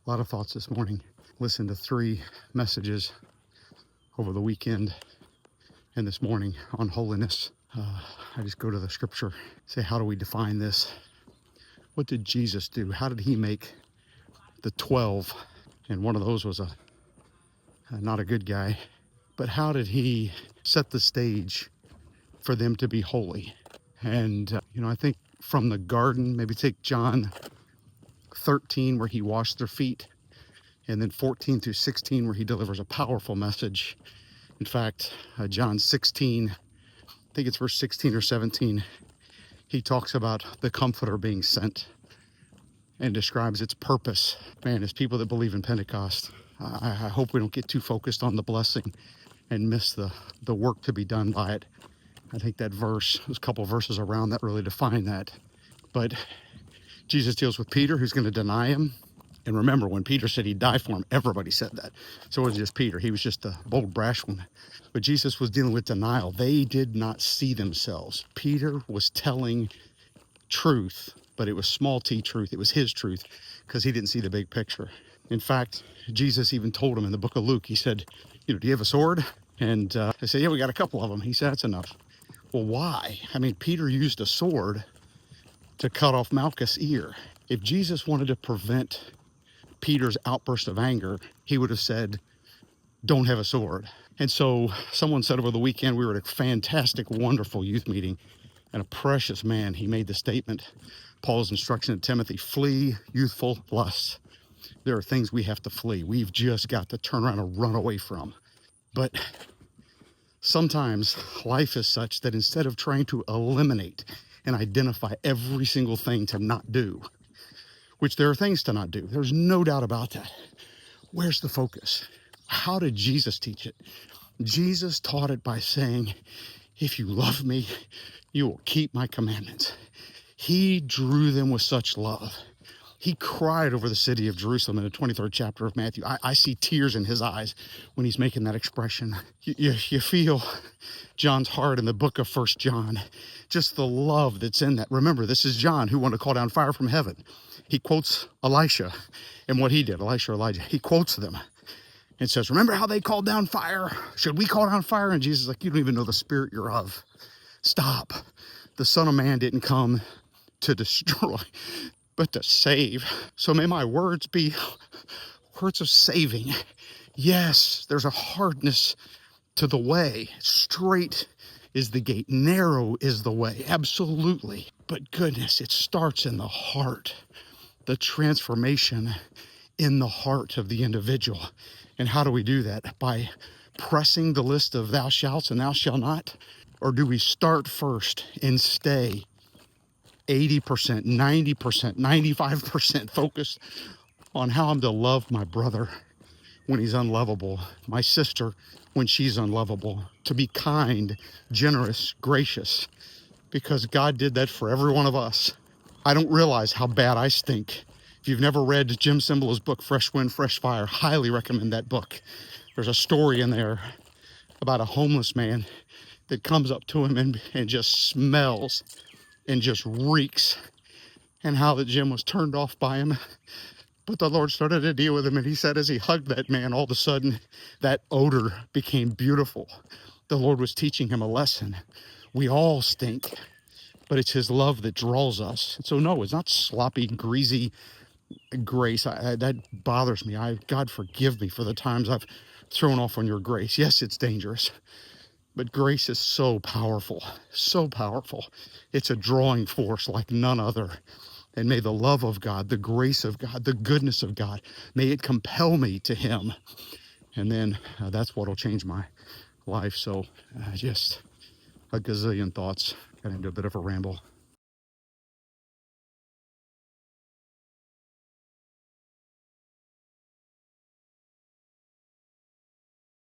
A lot of thoughts this morning. Listened to 3 messages over the weekend and this morning on holiness. I just go to the scripture, say, how do we define this? What did Jesus do? How did he make the 12? And one of those was not a good guy. But how did he set the stage for them to be holy? And, I think from the garden, maybe take John 13 where he washed their feet, and then 14 through 16 where he delivers a powerful message. In fact, John 16, I think it's verse 16 or 17, he talks about the Comforter being sent and describes its purpose. Man, as people that believe in Pentecost, I hope we don't get too focused on the blessing and miss the work to be done by it. I think that verse, there's a couple of verses around that really define that. But Jesus deals with Peter, who's going to deny him. And remember, when Peter said he'd die for him, everybody said that. So it wasn't just Peter. He was just a bold, brash one. But Jesus was dealing with denial. They did not see themselves. Peter was telling truth, but it was small t truth. It was his truth because he didn't see the big picture. In fact, Jesus even told him in the book of Luke, he said, do you have a sword? And they said, yeah, we got a couple of them. He said, that's enough. Well, why? Peter used a sword to cut off Malchus' ear. If Jesus wanted to prevent Peter's outburst of anger, he would have said, don't have a sword. And so someone said over the weekend, we were at a fantastic, wonderful youth meeting, and a precious man, he made the statement, Paul's instruction to Timothy, flee youthful lusts. There are things we have to flee. We've just got to turn around and run away from. But sometimes life is such that instead of trying to eliminate and identify every single thing to not do, which there are things to not do, there's no doubt about that. Where's the focus? How did Jesus teach it? Jesus taught it by saying, if you love me, you will keep my commandments. He drew them with such love. He cried over the city of Jerusalem in the 23rd chapter of Matthew. I see tears in his eyes when he's making that expression. You feel John's heart in the book of 1 John, just the love that's in that. Remember, this is John who wanted to call down fire from heaven. He quotes Elisha and what he did, Elijah. He quotes them and says, remember how they called down fire? Should we call down fire? And Jesus is like, you don't even know the spirit you're of. Stop. The Son of Man didn't come to destroy, but to save. So may my words be words of saving. Yes, there's a hardness to the way. Straight is the gate, narrow is the way, absolutely. But goodness, it starts in the heart, the transformation in the heart of the individual. And how do we do that? By pressing the list of thou shalt and thou shalt not? Or do we start first and stay 80%, 90%, 95% focused on how I'm to love my brother when he's unlovable, my sister when she's unlovable, to be kind, generous, gracious, because God did that for every one of us. I don't realize how bad I stink. If you've never read Jim Cimbala's book, Fresh Wind, Fresh Fire, highly recommend that book. There's a story in there about a homeless man that comes up to him and just smells and just reeks, and how that Jim was turned off by him. But the Lord started to deal with him, and he said as he hugged that man, all of a sudden, that odor became beautiful. The Lord was teaching him a lesson. We all stink, but it's his love that draws us. So no, it's not sloppy, greasy grace. That bothers me. God forgive me for the times I've thrown off on your grace. Yes, it's dangerous. But grace is so powerful, so powerful. It's a drawing force like none other. And may the love of God, the grace of God, the goodness of God, may it compel me to him. And then that's what will change my life. So just a gazillion thoughts. Got into a bit of a ramble.